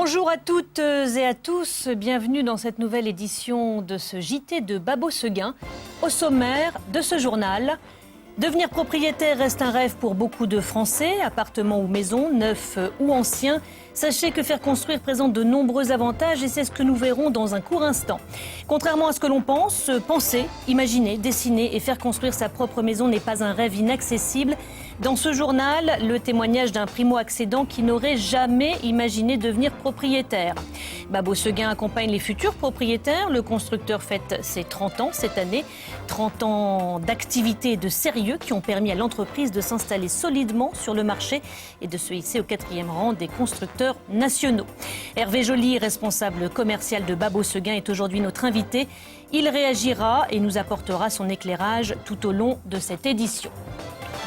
Bonjour à toutes et à tous, bienvenue dans cette nouvelle édition de ce JT de Babo Seguin. Au sommaire de ce journal, devenir propriétaire reste un rêve pour beaucoup de Français, appartements ou maisons, neufs ou anciens. Sachez que faire construire présente de nombreux avantages et c'est ce que nous verrons dans un court instant. Contrairement à ce que l'on pense, penser, imaginer, dessiner et faire construire sa propre maison n'est pas un rêve inaccessible. Dans ce journal, le témoignage d'un primo-accédant qui n'aurait jamais imaginé devenir propriétaire. Babo Seguin accompagne les futurs propriétaires. Le constructeur fête ses 30 ans cette année. 30 ans d'activité et de sérieux qui ont permis à l'entreprise de s'installer solidement sur le marché et de se hisser au 4e rang des constructeurs nationaux. Hervé Joly, responsable commercial de Babo Seguin, est aujourd'hui notre invité. Il réagira et nous apportera son éclairage tout au long de cette édition.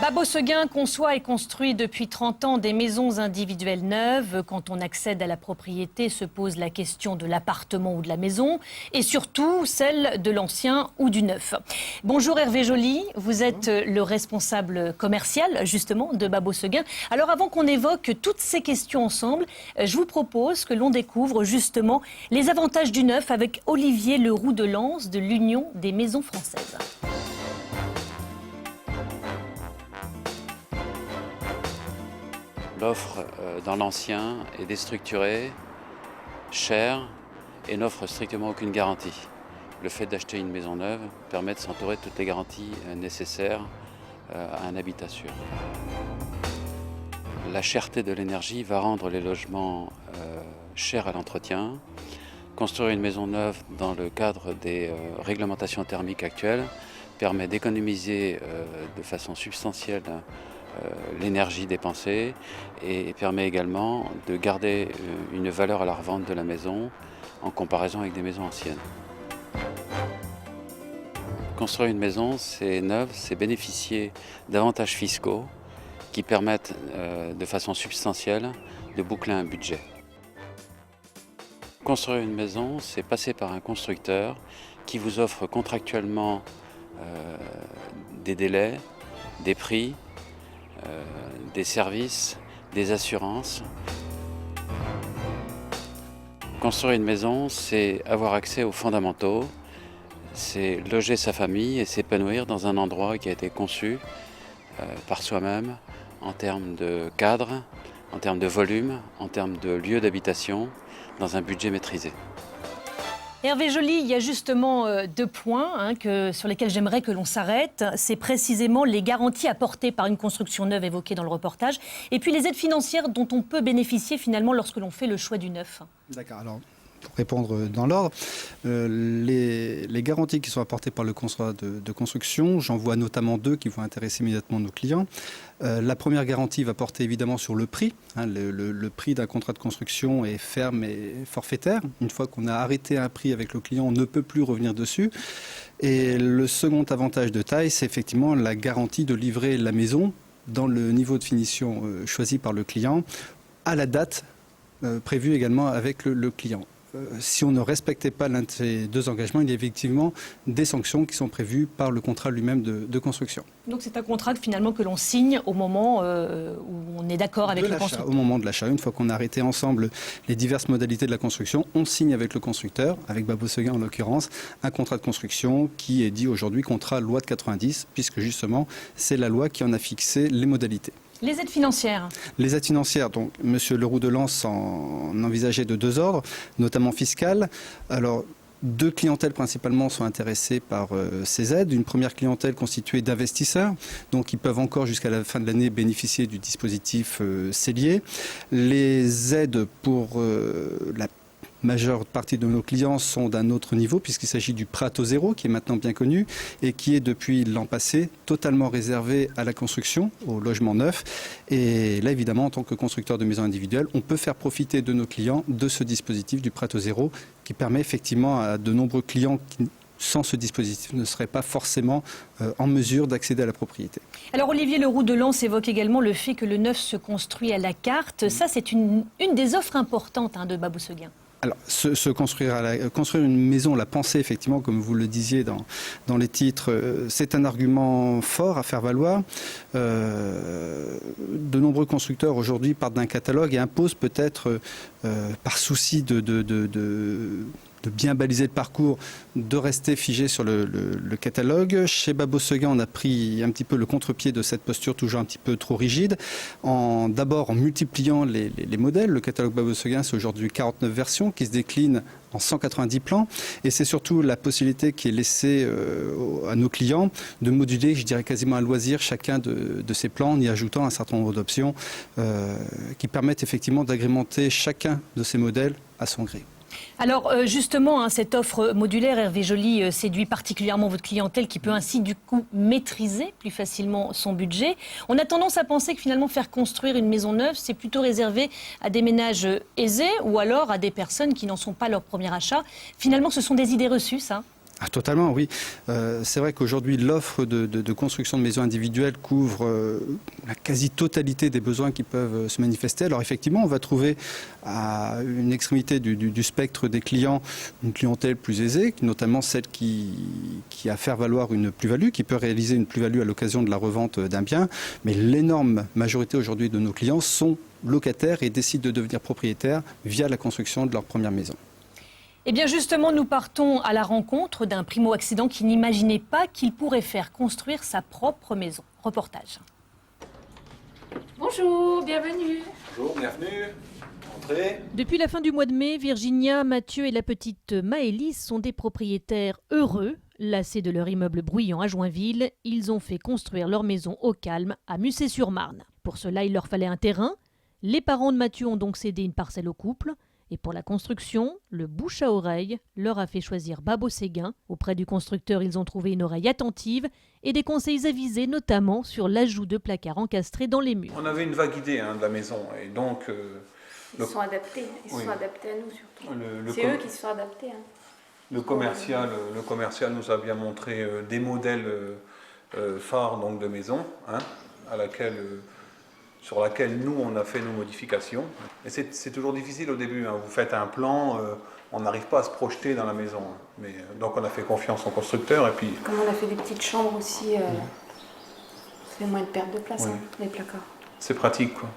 Babo Seguin conçoit et construit depuis 30 ans des maisons individuelles neuves. Quand on accède à la propriété, se pose la question de l'appartement ou de la maison et surtout celle de l'ancien ou du neuf. Bonjour Hervé Joly, vous êtes le responsable commercial justement de Babo Seguin. Alors avant qu'on évoque toutes ces questions ensemble, je vous propose que l'on découvre justement les avantages du neuf avec Olivier Leroux de Lens de l'Union des maisons françaises. L'offre dans l'ancien est déstructurée, chère et n'offre strictement aucune garantie. Le fait d'acheter une maison neuve permet de s'entourer de toutes les garanties nécessaires à un habitat sûr. La cherté de l'énergie va rendre les logements chers à l'entretien. Construire une maison neuve dans le cadre des réglementations thermiques actuelles permet d'économiser de façon substantielle l'énergie dépensée et permet également de garder une valeur à la revente de la maison en comparaison avec des maisons anciennes. Construire une maison, c'est neuf, c'est bénéficier d'avantages fiscaux qui permettent de façon substantielle de boucler un budget. Construire une maison, c'est passer par un constructeur qui vous offre contractuellement des délais, des prix, des services, des assurances. Construire une maison, c'est avoir accès aux fondamentaux, c'est loger sa famille et s'épanouir dans un endroit qui a été conçu par soi-même en termes de cadre, en termes de volume, en termes de lieu d'habitation, dans un budget maîtrisé. Hervé Joly, il y a justement deux points sur lesquels j'aimerais que l'on s'arrête. C'est précisément les garanties apportées par une construction neuve évoquée dans le reportage et puis les aides financières dont on peut bénéficier finalement lorsque l'on fait le choix du neuf. D'accord, alors pour répondre dans l'ordre, les garanties qui sont apportées par le contrat de construction, j'en vois notamment deux qui vont intéresser immédiatement nos clients. La première garantie va porter évidemment sur le prix. Le prix d'un contrat de construction est ferme et forfaitaire. Une fois qu'on a arrêté un prix avec le client, on ne peut plus revenir dessus. Et le second avantage de taille, c'est effectivement la garantie de livrer la maison dans le niveau de finition choisi par le client à la date prévue également avec le client. Si on ne respectait pas l'un de ces deux engagements, il y a effectivement des sanctions qui sont prévues par le contrat lui-même de construction. Donc c'est un contrat finalement que l'on signe au moment où on est d'accord avec le constructeur. Au moment de l'achat, une fois qu'on a arrêté ensemble les diverses modalités de la construction, on signe avec le constructeur, avec Babo Seguin en l'occurrence, un contrat de construction qui est dit aujourd'hui contrat loi de 90, puisque justement c'est la loi qui en a fixé les modalités. Les aides financières. Les aides financières, donc M. Leroux de Lens en envisageait de deux ordres, notamment fiscales. Alors, deux clientèles principalement sont intéressées par ces aides. Une première clientèle constituée d'investisseurs, donc ils peuvent encore jusqu'à la fin de l'année bénéficier du dispositif Cellier. Les aides pour la majeure partie de nos clients sont d'un autre niveau puisqu'il s'agit du prêt à taux zéro qui est maintenant bien connu et qui est depuis l'an passé totalement réservé à la construction, au logement neuf. Et là évidemment en tant que constructeur de maisons individuelles, on peut faire profiter de nos clients de ce dispositif du prêt à taux zéro qui permet effectivement à de nombreux clients qui sans ce dispositif ne seraient pas forcément en mesure d'accéder à la propriété. Alors Olivier Leroux de Lens évoque également le fait que le neuf se construit à la carte. Ça c'est une des offres importantes de Babo Seguin. Alors, construire une maison, la penser effectivement, comme vous le disiez dans les titres, c'est un argument fort à faire valoir. De nombreux constructeurs aujourd'hui partent d'un catalogue et imposent peut-être, par souci de bien baliser le parcours, de rester figé sur le catalogue. Chez Babot Seguin, on a pris un petit peu le contre-pied de cette posture toujours un petit peu trop rigide, d'abord en multipliant les modèles. Le catalogue Babot Seguin, c'est aujourd'hui 49 versions qui se déclinent en 190 plans, et c'est surtout la possibilité qui est laissée à nos clients de moduler, je dirais quasiment à loisir, chacun de ces plans en y ajoutant un certain nombre d'options qui permettent effectivement d'agrémenter chacun de ces modèles à son gré. Alors justement, cette offre modulaire, Hervé Joly, séduit particulièrement votre clientèle qui peut ainsi du coup maîtriser plus facilement son budget. On a tendance à penser que finalement faire construire une maison neuve, c'est plutôt réservé à des ménages aisés ou alors à des personnes qui n'en sont pas leur premier achat. Finalement, ce sont des idées reçues, ça ? Ah, totalement, oui. C'est vrai qu'aujourd'hui, l'offre de construction de maisons individuelles couvre la quasi-totalité des besoins qui peuvent se manifester. Alors effectivement, on va trouver à une extrémité du spectre des clients une clientèle plus aisée, notamment celle qui a à faire valoir une plus-value, qui peut réaliser une plus-value à l'occasion de la revente d'un bien. Mais l'énorme majorité aujourd'hui de nos clients sont locataires et décident de devenir propriétaires via la construction de leur première maison. Eh bien justement, nous partons à la rencontre d'un primo-accédant qui n'imaginait pas qu'il pourrait faire construire sa propre maison. Reportage. Bonjour, bienvenue. Bonjour, bienvenue. Entrez. Depuis la fin du mois de mai, Virginia, Mathieu et la petite Maëlys sont des propriétaires heureux. Lassés de leur immeuble bruyant à Joinville, ils ont fait construire leur maison au calme à Mussé-sur-Marne. Pour cela, il leur fallait un terrain. Les parents de Mathieu ont donc cédé une parcelle au couple. Et pour la construction, le bouche à oreille leur a fait choisir Babot Seguin. Auprès du constructeur, ils ont trouvé une oreille attentive et des conseils avisés, notamment sur l'ajout de placards encastrés dans les murs. On avait une vague idée de la maison et donc... Ils sont adaptés, se sont adaptés à nous surtout. C'est eux qui se sont adaptés. Le commercial nous a bien montré des modèles phares donc, de maison sur laquelle nous, on a fait nos modifications. Et c'est toujours difficile au début. Vous faites un plan, on n'arrive pas à se projeter dans la maison. Mais, donc on a fait confiance au constructeur. Et puis... Comme on a fait des petites chambres aussi, ça fait moins de perte de place, les placards. C'est pratique, quoi.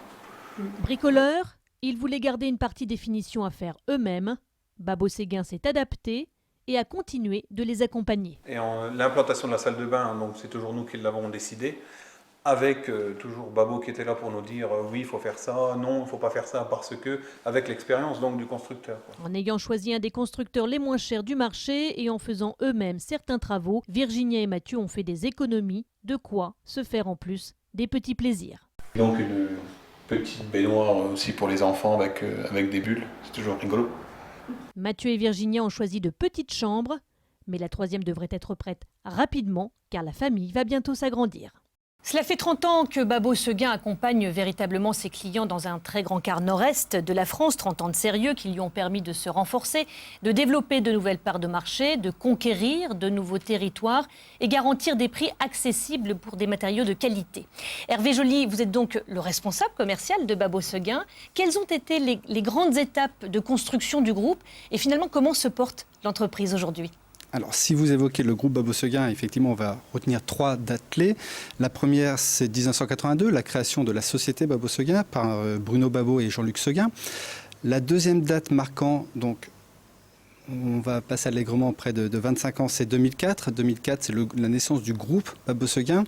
Bricoleurs, ils voulaient garder une partie des finitions à faire eux-mêmes. Babot Seguin s'est adapté et a continué de les accompagner. Et l'implantation de la salle de bain, donc c'est toujours nous qui l'avons décidé. Avec toujours Babot qui était là pour nous dire oui, il faut faire ça, non, il ne faut pas faire ça parce que, avec l'expérience donc du constructeur. En ayant choisi un des constructeurs les moins chers du marché et en faisant eux-mêmes certains travaux, Virginia et Mathieu ont fait des économies, de quoi se faire en plus des petits plaisirs. Donc une petite baignoire aussi pour les enfants avec des bulles, c'est toujours rigolo. Mathieu et Virginia ont choisi de petites chambres, mais la troisième devrait être prête rapidement car la famille va bientôt s'agrandir. Cela fait 30 ans que Babot Seguin accompagne véritablement ses clients dans un très grand quart nord-est de la France, 30 ans de sérieux qui lui ont permis de se renforcer, de développer de nouvelles parts de marché, de conquérir de nouveaux territoires et garantir des prix accessibles pour des matériaux de qualité. Hervé Joly, vous êtes donc le responsable commercial de Babot Seguin. Quelles ont été les grandes étapes de construction du groupe et finalement comment se porte l'entreprise aujourd'hui ? Alors, si vous évoquez le groupe Babot Seguin, effectivement, on va retenir 3 dates clés. La première, c'est 1982, la création de la société Babot Seguin par Bruno Babot et Jean-Luc Seguin. La deuxième date marquant, donc, on va passer allègrement près de 25 ans, c'est 2004. 2004, c'est la naissance du groupe Babot Seguin,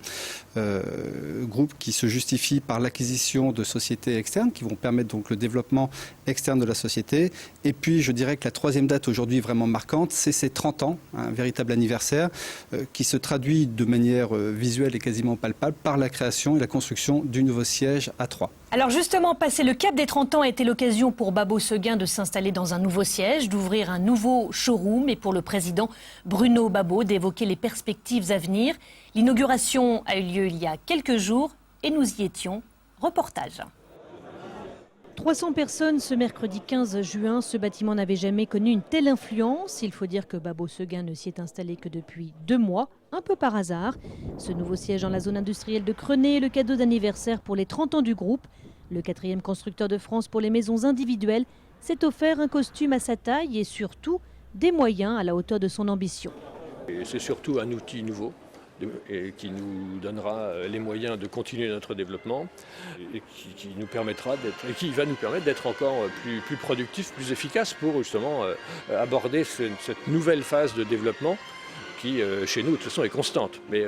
groupe qui se justifie par l'acquisition de sociétés externes qui vont permettre donc le développement externe de la société. Et puis, je dirais que la troisième date aujourd'hui vraiment marquante, c'est ces 30 ans, un véritable anniversaire, qui se traduit de manière visuelle et quasiment palpable par la création et la construction du nouveau siège à Troyes. Alors justement, passer le cap des 30 ans a été l'occasion pour Babot Seguin de s'installer dans un nouveau siège, d'ouvrir un nouveau showroom et pour le président Bruno Babot d'évoquer les perspectives à venir. L'inauguration a eu lieu il y a quelques jours et nous y étions. Reportage. 300 personnes ce mercredi 15 juin. Ce bâtiment n'avait jamais connu une telle influence. Il faut dire que Babot Seguin ne s'y est installé que depuis 2 mois, un peu par hasard. Ce nouveau siège dans la zone industrielle de Crenay est le cadeau d'anniversaire pour les 30 ans du groupe. Le 4e constructeur de France pour les maisons individuelles s'est offert un costume à sa taille et surtout des moyens à la hauteur de son ambition. C'est surtout un outil nouveau et qui nous donnera les moyens de continuer notre développement et qui va nous permettre d'être encore plus productifs, plus efficaces pour justement aborder cette nouvelle phase de développement qui, chez nous, de toute façon, est constante. Mais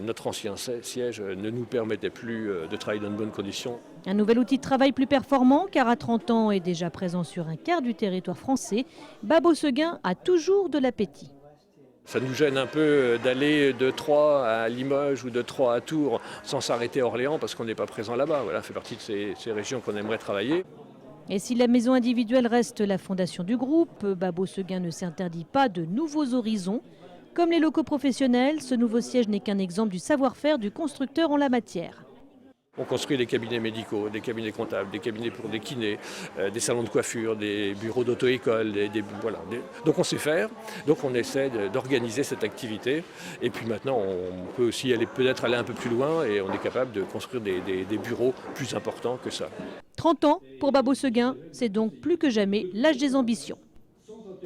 notre ancien siège ne nous permettait plus de travailler dans de bonnes conditions. Un nouvel outil de travail plus performant, car à 30 ans et déjà présent sur un quart du territoire français, Babo Seguin a toujours de l'appétit. Ça nous gêne un peu d'aller de Troyes à Limoges ou de Troyes à Tours sans s'arrêter à Orléans parce qu'on n'est pas présent là-bas. Voilà, ça fait partie de ces régions qu'on aimerait travailler. Et si la maison individuelle reste la fondation du groupe, Babo Seguin ne s'interdit pas de nouveaux horizons. Comme les locaux professionnels, ce nouveau siège n'est qu'un exemple du savoir-faire du constructeur en la matière. On construit des cabinets médicaux, des cabinets comptables, des cabinets pour des kinés, des salons de coiffure, des bureaux d'auto-école. Voilà. Donc on sait faire, donc on essaie d'organiser cette activité. Et puis maintenant, on peut aussi peut-être aller un peu plus loin et on est capable de construire des bureaux plus importants que ça. 30 ans pour Babo Seguin, c'est donc plus que jamais l'âge des ambitions.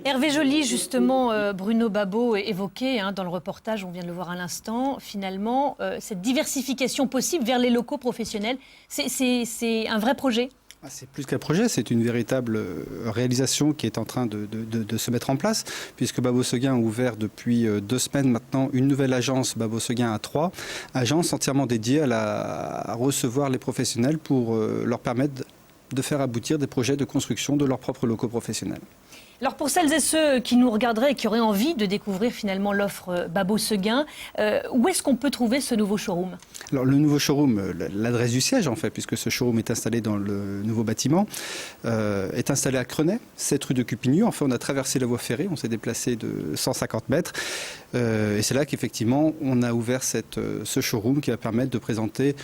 Hervé Joly, justement, Bruno Babo évoquait dans le reportage, on vient de le voir à l'instant, finalement, cette diversification possible vers les locaux professionnels, c'est un vrai projet ? C'est plus qu'un projet, c'est une véritable réalisation qui est en train de se mettre en place, puisque Babo Seguin a ouvert depuis 2 semaines maintenant une nouvelle agence, Babo Seguin à Troyes, agence entièrement dédiée à recevoir les professionnels pour leur permettre de faire aboutir des projets de construction de leurs propres locaux professionnels. Alors pour celles et ceux qui nous regarderaient et qui auraient envie de découvrir finalement l'offre Babo Seguin, où est-ce qu'on peut trouver ce nouveau showroom ? Alors le nouveau showroom, l'adresse du siège en fait, puisque ce showroom est installé dans le nouveau bâtiment, est installé à Crenay, 7 rue de Cupignu. Enfin, on a traversé la voie ferrée, on s'est déplacé de 150 mètres. Et c'est là qu'effectivement, on a ouvert ce showroom qui va permettre de présenter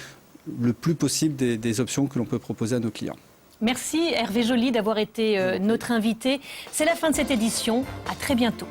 le plus possible des options que l'on peut proposer à nos clients. Merci Hervé Joly d'avoir été notre invité. C'est la fin de cette édition. À très bientôt.